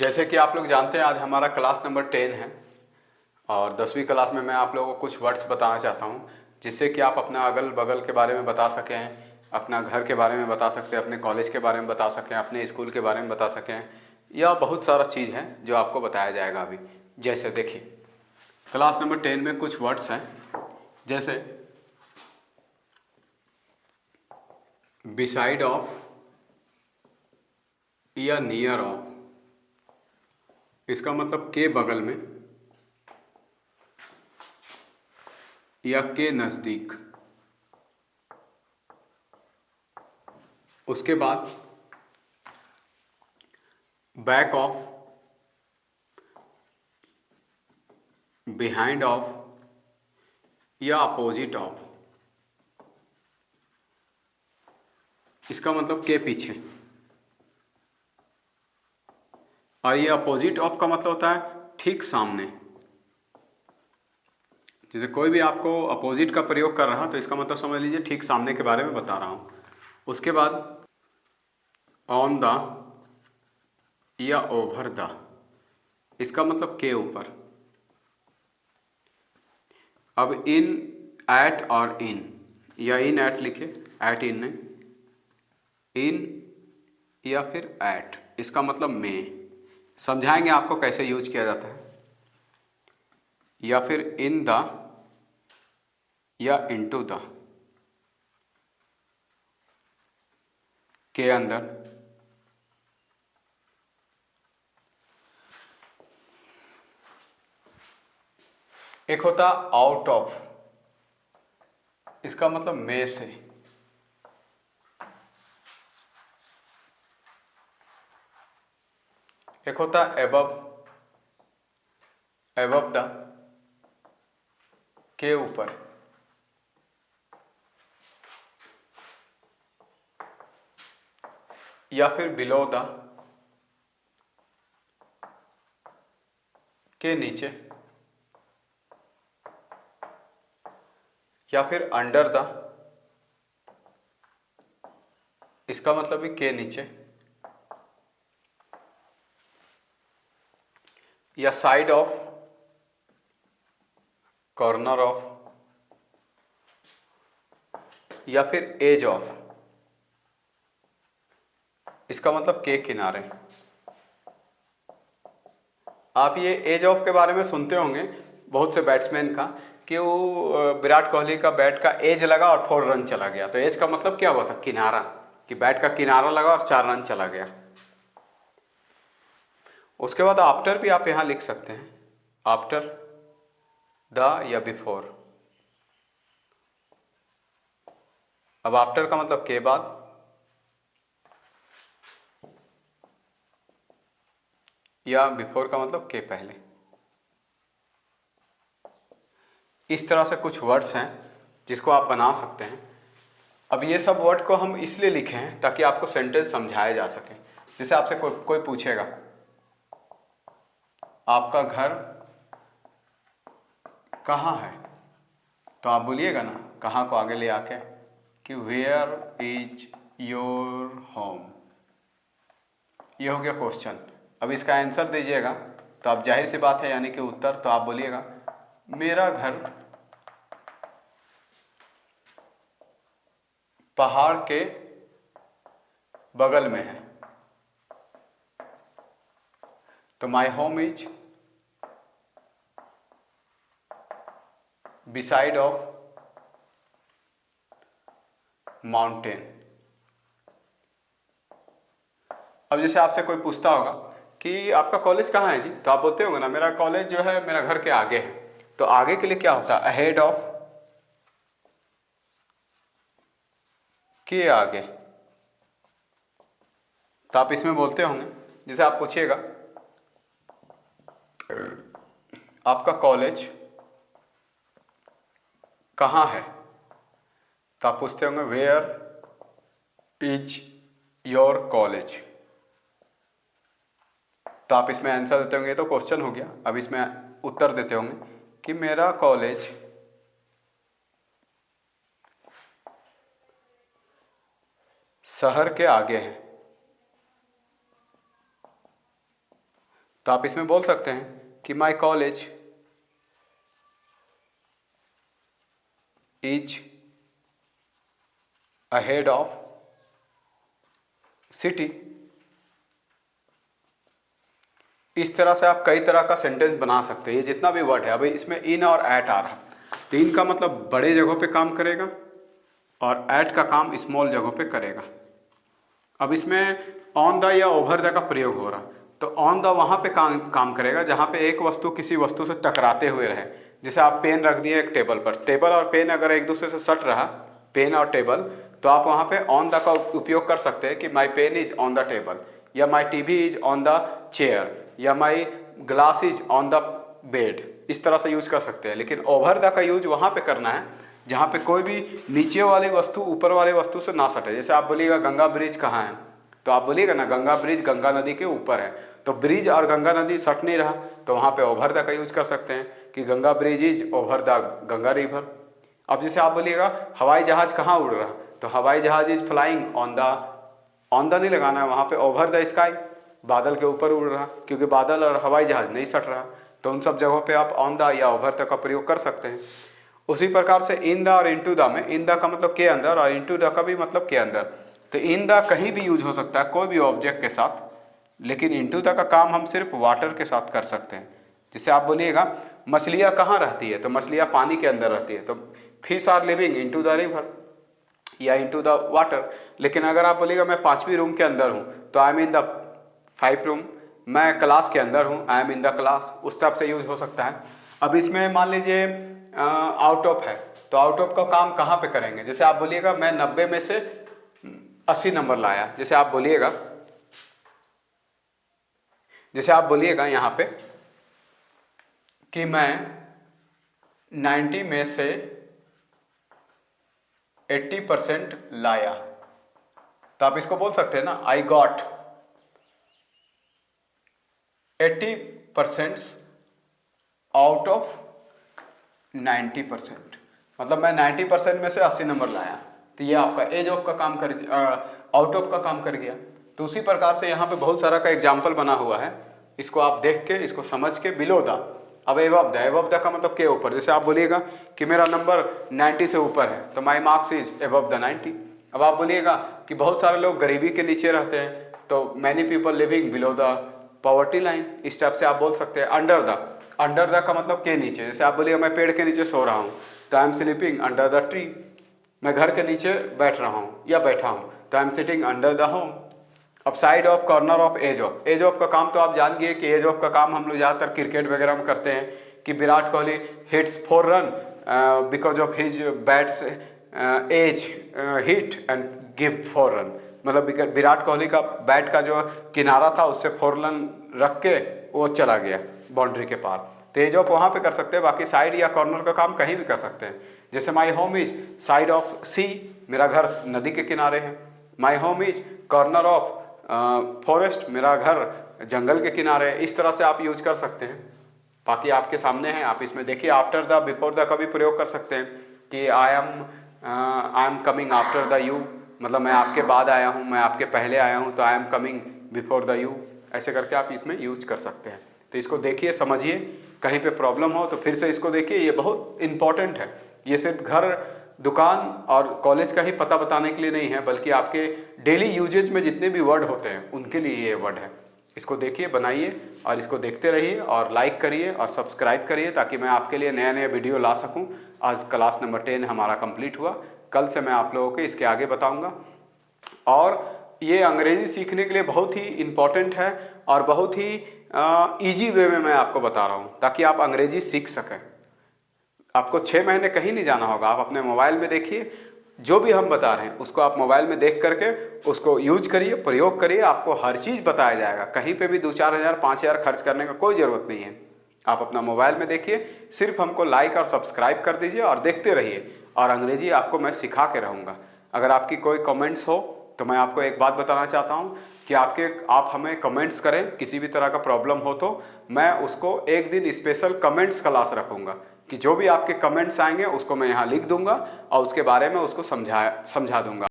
जैसे कि आप लोग जानते हैं आज हमारा क्लास नंबर 10 है और 10वीं क्लास में मैं आप लोगों को कुछ वर्ड्स बताना चाहता हूँ जिससे कि आप अपना अगल बगल के बारे में बता सकें, अपना घर के बारे में बता सकते हैं, अपने कॉलेज के बारे में बता सकें, अपने स्कूल के बारे में बता सकें। या बहुत सारा चीज़ है जो आपको बताया जाएगा अभी। जैसे देखिए क्लास नंबर 10 में कुछ वर्ड्स हैं जैसे बिसाइड ऑफ या नियर ऑफ। इसका मतलब के बगल में या के नज़दीक। उसके बाद बैक ऑफ, बिहाइंड ऑफ या अपोजिट ऑफ। इसका मतलब के पीछे। और ये अपोजिट ऑफ का मतलब होता है ठीक सामने। जैसे कोई भी आपको अपोजिट का प्रयोग कर रहा तो इसका मतलब समझ लीजिए ठीक सामने के बारे में बता रहा हूँ। उसके बाद ऑन द या ओवर द। इसका मतलब के ऊपर। अब इन, एट और इन या इन एट लिखे, एट इन नहीं, इन या फिर एट। इसका मतलब में। समझाएंगे आपको कैसे यूज किया जाता है। या फिर इन द या इनटू द, के अंदर। एक होता आउट ऑफ, इसका मतलब में से। एक होता एबव, एबव द, के ऊपर। या फिर बिलो द, के नीचे। या फिर अंडर द, इसका मतलब भी के नीचे। या साइड ऑफ, कॉर्नर ऑफ या फिर एज ऑफ। इसका मतलब के किनारे। आप ये एज ऑफ के बारे में सुनते होंगे बहुत से बैट्समैन का कि वो विराट कोहली का बैट का एज लगा और 4 रन चला गया। तो एज का मतलब क्या हुआ था? किनारा, कि बैट का किनारा लगा और 4 रन चला गया। उसके बाद आफ्टर भी आप यहां लिख सकते हैं, आफ्टर द या बिफोर। अब आफ्टर का मतलब के बाद, या बिफोर का मतलब के पहले। इस तरह से कुछ वर्ड्स हैं जिसको आप बना सकते हैं। अब ये सब वर्ड को हम इसलिए लिखे हैं ताकि आपको सेंटेंस समझाया जा सके। जैसे आपसे कोई पूछेगा आपका घर कहाँ है, तो आप बोलिएगा ना कहाँ को आगे ले आके कि वेयर इज योर होम। ये हो गया क्वेश्चन। अब इसका आंसर दीजिएगा तो आप जाहिर सी बात है यानी कि उत्तर, तो आप बोलिएगा मेरा घर पहाड़ के बगल में है। तो माई home is beside of mountain. अब जैसे आपसे कोई पूछता होगा कि आपका कॉलेज कहाँ है जी, तो आप बोलते होंगे ना मेरा कॉलेज जो है मेरा घर के आगे है। तो आगे के लिए क्या होता है? अहेड ऑफ, के आगे। तो आप इसमें बोलते होंगे, जैसे आप पूछिएगा आपका कॉलेज कहाँ है, तो आप पूछते होंगे वेयर इज योर कॉलेज। तो आप इसमें आंसर देते होंगे, ये तो क्वेश्चन हो गया। अब इसमें उत्तर देते होंगे कि मेरा कॉलेज शहर के आगे है। तो आप इसमें बोल सकते हैं कि my college is ahead of city. इस तरह से आप कई तरह का सेंटेंस बना सकते हैं। ये जितना भी वर्ड है, अभी इसमें इन और एट आ रहा है, तो इन का मतलब बड़े जगहों पे काम करेगा और एट का काम स्मॉल जगहों पे करेगा। अब इसमें ऑन द या ओवर द का प्रयोग हो रहा, तो ऑन द वहाँ पे काम करेगा जहाँ पे एक वस्तु किसी वस्तु से टकराते हुए रहे। जैसे आप पेन रख दिए एक टेबल पर, टेबल और पेन अगर एक दूसरे से सट रहा, पेन और टेबल, तो आप वहाँ पे ऑन द का उपयोग कर सकते हैं कि my pen is on the table, या my TV is on the chair, या my glass is on the bed. इस तरह से यूज कर सकते हैं। लेकिन ओवर द का यूज वहाँ पे करना है जहाँ पे कोई भी नीचे वाली वस्तु ऊपर वाले वस्तु से ना सटे। जैसे आप बोलिएगा गंगा ब्रिज कहाँ है, तो आप बोलिएगा ना गंगा ब्रिज गंगा नदी के ऊपर है, तो ब्रिज और गंगा नदी सट नहीं रहा, तो वहाँ पे ओवर द का यूज कर सकते हैं कि Ganga bridge is over the Ganga river. अब जैसे आप बोलिएगा हवाई जहाज कहाँ उड़ रहा, तो हवाई जहाज इज फ्लाइंग ऑन द नहीं लगाना है, वहाँ पे ओवर द स्काई, बादल के ऊपर उड़ रहा, क्योंकि बादल और हवाई जहाज नहीं सट रहा, तो उन सब जगहों पे आप ऑन द या ओवर द का प्रयोग कर सकते हैं। उसी प्रकार से इन द और इनटू द में, इन द का मतलब के अंदर और इनटू द का भी मतलब के अंदर, तो इन द कहीं भी यूज हो सकता है कोई भी ऑब्जेक्ट के साथ, लेकिन इनटू द का काम हम सिर्फ वाटर के साथ कर सकते हैं। जैसे आप बोलिएगा मछलियाँ कहाँ रहती है, तो मछलियाँ पानी के अंदर रहती है, तो fish are living into the river या इनटू द वाटर। लेकिन अगर आप बोलिएगा मैं 5वीं रूम के अंदर हूँ, तो I M in the 5th room, मैं क्लास के अंदर हूँ, I am in the class, उस टाइप से यूज हो सकता है। अब इसमें मान लीजिए आउट ऑफ है, तो आउट ऑफ का काम कहाँ पे करेंगे। जैसे आप बोलिएगा मैं 90 में से 80 नंबर लाया, जैसे आप बोलिएगा यहाँ पे कि मैं 90 में से 80% लाया, तो आप इसको बोल सकते हैं ना आई गॉट 80% आउट ऑफ 90%, मतलब मैं 90% में से 80 नंबर लाया, तो ये आपका एज ऑफ का काम कर गया, आउट ऑफ का काम कर गया। तो उसी प्रकार से यहाँ पे बहुत सारा का एग्जाम्पल बना हुआ है, इसको आप देख के इसको समझ के बिलो द। अब एबव द का मतलब के ऊपर, जैसे आप बोलिएगा कि मेरा नंबर 90 से ऊपर है, तो माई मार्क्स इज एबव द 90। अब आप बोलिएगा कि बहुत सारे लोग गरीबी के नीचे रहते हैं, तो many people living below the poverty line, इस टाइप से आप बोल सकते हैं। अंडर द का मतलब के नीचे, जैसे आप बोलिएगा मैं पेड़ के नीचे सो रहा हूँ, तो I am sleeping under the tree, मैं घर के नीचे बैठ रहा हूँ या बैठा हूँ, तो I am sitting under the home. अब side of, corner of, edge of का काम तो आप जान गए कि एज ऑफ का काम हम लोग ज़्यादातर क्रिकेट वगैरह में करते हैं कि Virat Kohli hits 4 run because of his bat's edge hit and give 4 run, मतलब विराट कोहली का बैट का जो किनारा था उससे 4 रन रख के वो चला गया बाउंड्री के पार, तो एज ऑफ वहाँ पे कर सकते हैं। बाकी साइड या कॉर्नर का काम कहीं भी कर सकते हैं। जैसे my home is side of sea, मेरा घर नदी के किनारे है। My home is corner of forest, मेरा घर जंगल के किनारे है। इस तरह से आप यूज कर सकते हैं। बाकी आपके सामने है, आप इसमें देखिए आफ्टर द, बिफोर द का भी प्रयोग कर सकते हैं कि I am coming after the you, मतलब मैं आपके बाद आया हूँ, मैं आपके पहले आया हूँ, तो I am coming before the you, ऐसे करके आप इसमें यूज कर सकते हैं। तो इसको देखिए, समझिए, कहीं पे प्रॉब्लम हो तो फिर से इसको देखिए, ये बहुत इंपॉर्टेंट है। ये सिर्फ घर, दुकान और कॉलेज का ही पता बताने के लिए नहीं है, बल्कि आपके डेली यूजेज में जितने भी वर्ड होते हैं उनके लिए ये वर्ड है। इसको देखिए, बनाइए और इसको देखते रहिए और लाइक करिए और सब्सक्राइब करिए, ताकि मैं आपके लिए नया नया वीडियो ला सकूं। आज क्लास नंबर 10 हमारा कंप्लीट हुआ, कल से मैं आप लोगों को इसके आगे बताऊंगा। और ये अंग्रेज़ी सीखने के लिए बहुत ही इम्पॉर्टेंट है और बहुत ही ईजी वे में मैं आपको बता रहा हूँ, ताकि आप अंग्रेज़ी सीख सकें। आपको 6 महीने कहीं नहीं जाना होगा, आप अपने मोबाइल में देखिए, जो भी हम बता रहे हैं उसको आप मोबाइल में देख करके उसको यूज करिए, प्रयोग करिए, आपको हर चीज़ बताया जाएगा। कहीं पे भी 2-4 हज़ार 5 हज़ार खर्च करने का कोई ज़रूरत नहीं है। आप अपना मोबाइल में देखिए, सिर्फ हमको लाइक और सब्सक्राइब कर दीजिए और देखते रहिए, और अंग्रेजी आपको मैं सिखा के रहूँगा। अगर आपकी कोई कमेंट्स हो तो मैं आपको एक बात बताना चाहता हूँ कि आप हमें कमेंट्स करें, किसी भी तरह का प्रॉब्लम हो तो मैं उसको एक दिन स्पेशल कमेंट्स क्लास रखूँगा कि जो भी आपके कमेंट्स आएंगे उसको मैं यहाँ लिख दूंगा और उसके बारे में उसको समझा दूंगा।